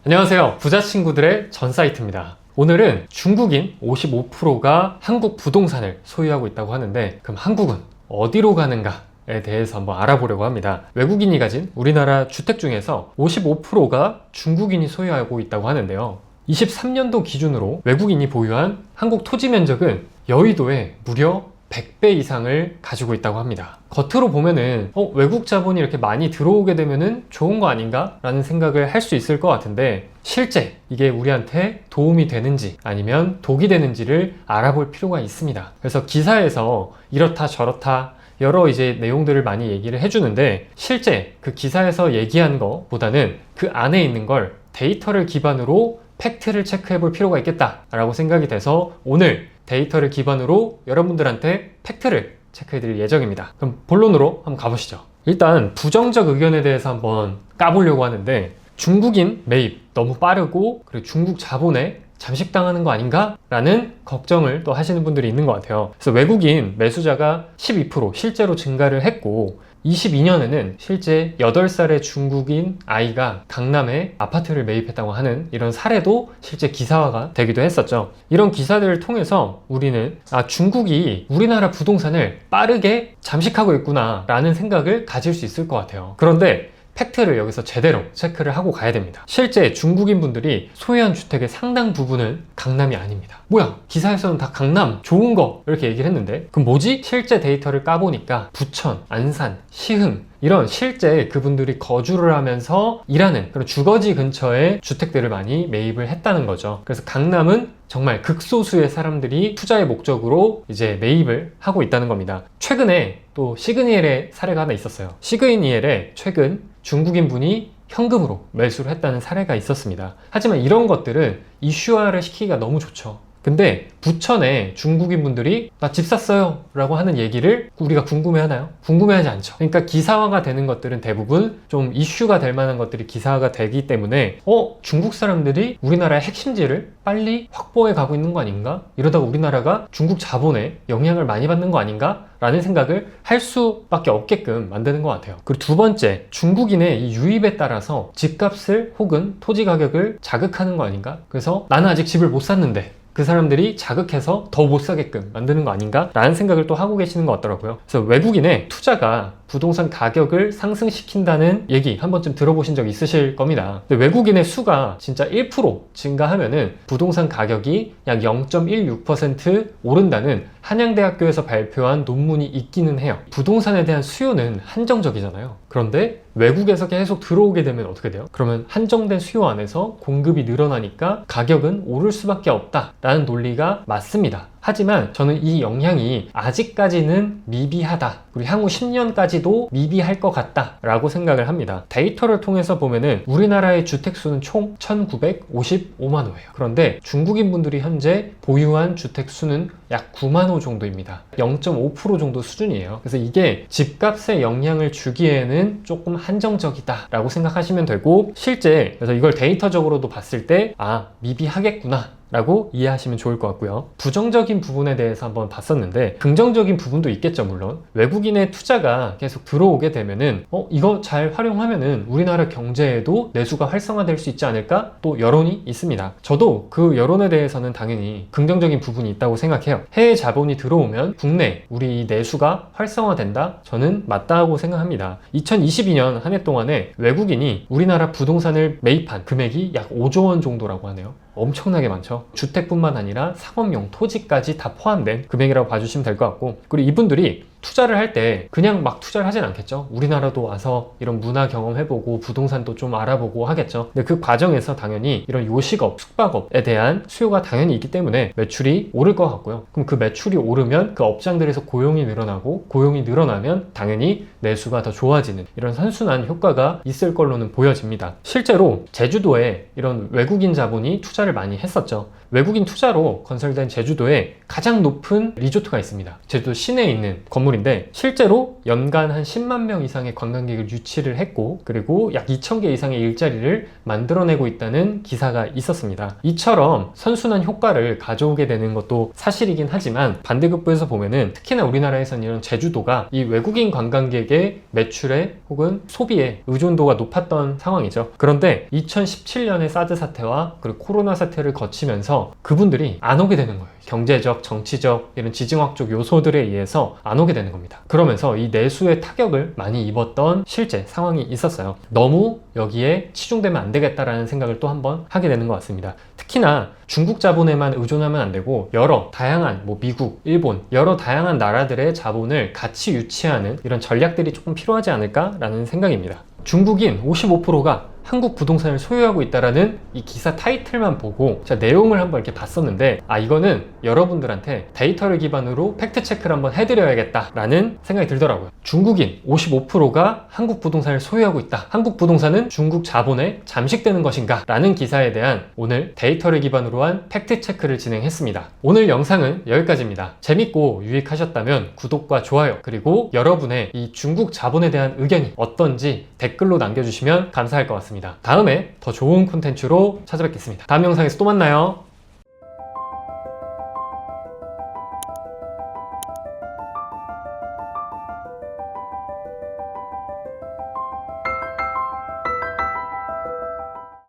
안녕하세요. 부자 친구들의 전 사이트입니다. 오늘은 중국인 55%가 한국 부동산을 소유하고 있다고 하는데, 그럼 한국은 어디로 가는가에 대해서 한번 알아보려고 합니다. 외국인이 가진 우리나라 주택 중에서 55%가 중국인이 소유하고 있다고 하는데요. 23년도 기준으로 외국인이 보유한 한국 토지 면적은 여의도에 무려 100배 이상을 가지고 있다고 합니다. 겉으로 보면은 외국 자본이 이렇게 많이 들어오게 되면은 좋은 거 아닌가? 라는 생각을 할 수 있을 것 같은데, 실제 이게 우리한테 도움이 되는지 아니면 독이 되는지를 알아볼 필요가 있습니다. 그래서 기사에서 이렇다 저렇다 여러 내용들을 많이 얘기를 해주는데, 실제 그 기사에서 얘기한 것보다는 그 안에 있는 걸 데이터를 기반으로 팩트를 체크해 볼 필요가 있겠다 라고 생각이 돼서 오늘 데이터를 기반으로 여러분들한테 팩트를 체크해 드릴 예정입니다. 그럼 본론으로 한번 가보시죠. 일단 부정적 의견에 대해서 한번 까보려고 하는데, 중국인 매입 너무 빠르고 그리고 중국 자본에 잠식당하는 거 아닌가? 라는 걱정을 또 하시는 분들이 있는 것 같아요. 그래서 외국인 매수자가 12% 실제로 증가를 했고, 22년에는 실제 8살의 중국인 아이가 강남에 아파트를 매입했다고 하는 이런 사례도 실제 기사화가 되기도 했었죠. 이런 기사들을 통해서 우리는 중국이 우리나라 부동산을 빠르게 잠식하고 있구나 라는 생각을 가질 수 있을 것 같아요. 그런데 팩트를 여기서 제대로 체크를 하고 가야 됩니다. 실제 중국인 분들이 소유한 주택의 상당 부분은 강남이 아닙니다. 뭐야, 기사에서는 다 강남 좋은 거 이렇게 얘기를 했는데, 그럼 뭐지? 실제 데이터를 까보니까 부천, 안산, 시흥 이런 실제 그분들이 거주를 하면서 일하는 그런 주거지 근처에 주택들을 많이 매입을 했다는 거죠. 그래서 강남은 정말 극소수의 사람들이 투자의 목적으로 매입을 하고 있다는 겁니다. 최근에 또 시그니엘의 사례가 하나 있었어요. 시그니엘에 최근 중국인 분이 현금으로 매수를 했다는 사례가 있었습니다. 하지만 이런 것들은 이슈화를 시키기가 너무 좋죠. 근데 부천에 중국인 분들이 나 집 샀어요 라고 하는 얘기를 우리가 궁금해하나요? 궁금해하지 않죠. 그러니까 기사화가 되는 것들은 대부분 좀 이슈가 될 만한 것들이 기사화가 되기 때문에 중국 사람들이 우리나라의 핵심지를 빨리 확보해 가고 있는 거 아닌가? 이러다가 우리나라가 중국 자본에 영향을 많이 받는 거 아닌가? 라는 생각을 할 수밖에 없게끔 만드는 것 같아요. 그리고 두 번째, 중국인의 이 유입에 따라서 집값을 혹은 토지 가격을 자극하는 거 아닌가? 그래서 나는 아직 집을 못 샀는데 그 사람들이 자극해서 더 못 사게끔 만드는 거 아닌가? 라는 생각을 또 하고 계시는 것 같더라고요. 그래서 외국인의 투자가 부동산 가격을 상승시킨다는 얘기 한 번쯤 들어보신 적 있으실 겁니다. 근데 외국인의 수가 진짜 1% 증가하면은 부동산 가격이 약 0.16% 오른다는 한양대학교에서 발표한 논문이 있기는 해요. 부동산에 대한 수요는 한정적이잖아요. 그런데 외국에서 계속 들어오게 되면 어떻게 돼요? 그러면 한정된 수요 안에서 공급이 늘어나니까 가격은 오를 수밖에 없다라는 논리가 맞습니다. 하지만 저는 이 영향이 아직까지는 미비하다, 그리고 향후 10년까지도 미비할 것 같다 라고 생각을 합니다. 데이터를 통해서 보면은 우리나라의 주택수는 총 1955만 호예요. 그런데 중국인 분들이 현재 보유한 주택수는 약 9만 호 정도입니다. 0.5% 정도 수준이에요. 그래서 이게 집값에 영향을 주기에는 조금 한정적이다 라고 생각하시면 되고, 실제 그래서 이걸 데이터적으로도 봤을 때 미비하겠구나 라고 이해하시면 좋을 것 같고요. 부정적인 부분에 대해서 한번 봤었는데, 긍정적인 부분도 있겠죠. 물론 외국인의 투자가 계속 들어오게 되면은 이거 잘 활용하면은 우리나라 경제에도 내수가 활성화될 수 있지 않을까? 또 여론이 있습니다. 저도 그 여론에 대해서는 당연히 긍정적인 부분이 있다고 생각해요. 해외 자본이 들어오면 국내 우리 내수가 활성화된다? 저는 맞다고 생각합니다. 2022년 한 해 동안에 외국인이 우리나라 부동산을 매입한 금액이 약 5조 원 정도라고 하네요. 엄청나게 많죠. 주택뿐만 아니라 상업용 토지까지 다 포함된 금액이라고 봐주시면 될 것 같고, 그리고 이분들이 투자를 할 때 그냥 막 투자를 하진 않겠죠. 우리나라도 와서 이런 문화 경험해보고 부동산도 좀 알아보고 하겠죠. 근데 그 과정에서 당연히 이런 요식업, 숙박업에 대한 수요가 당연히 있기 때문에 매출이 오를 것 같고요. 그럼 그 매출이 오르면 그 업장들에서 고용이 늘어나고, 고용이 늘어나면 당연히 내수가 더 좋아지는 이런 선순환 효과가 있을 걸로는 보여집니다. 실제로 제주도에 이런 외국인 자본이 투자를 많이 했었죠. 외국인 투자로 건설된 제주도에 가장 높은 리조트가 있습니다. 제주도 시내에 있는 건물이 기업인데 실제로 연간 한 10만 명 이상의 관광객을 유치를 했고 그리고 약 2,000개 이상의 일자리를 만들어내고 있다는 기사가 있었습니다. 이처럼 선순환 효과를 가져오게 되는 것도 사실이긴 하지만 반대급부에서 보면은 특히나 우리나라에서는 이런 제주도가 이 외국인 관광객의 매출에 혹은 소비에 의존도가 높았던 상황이죠. 그런데 2017년의 사드 사태와 그리고 코로나 사태를 거치면서 그분들이 안 오게 되는 거예요. 경제적, 정치적, 이런 지정학적 요소들에 의해서 안 오게 되는 겁니다. 그러면서 이 내수의 타격을 많이 입었던 실제 상황이 있었어요. 너무 여기에 치중되면 안 되겠다라는 생각을 또 한번 하게 되는 것 같습니다. 특히나 중국 자본에만 의존하면 안 되고 여러 다양한 미국, 일본 여러 다양한 나라들의 자본을 같이 유치하는 이런 전략들이 조금 필요하지 않을까라는 생각입니다. 중국인 55%가 한국 부동산을 소유하고 있다라는 이 기사 타이틀만 보고 제가 내용을 한번 이렇게 봤었는데 이거는 여러분들한테 데이터를 기반으로 팩트 체크를 한번 해드려야겠다라는 생각이 들더라고요. 중국인 55%가 한국 부동산을 소유하고 있다. 한국 부동산은 중국 자본에 잠식되는 것인가? 라는 기사에 대한 오늘 데이터를 기반으로 한 팩트 체크를 진행했습니다. 오늘 영상은 여기까지입니다. 재밌고 유익하셨다면 구독과 좋아요 그리고 여러분의 이 중국 자본에 대한 의견이 어떤지 댓글로 남겨주시면 감사할 것 같습니다. 다음에 더 좋은 콘텐츠로 찾아뵙겠습니다. 다음 영상에서 또 만나요.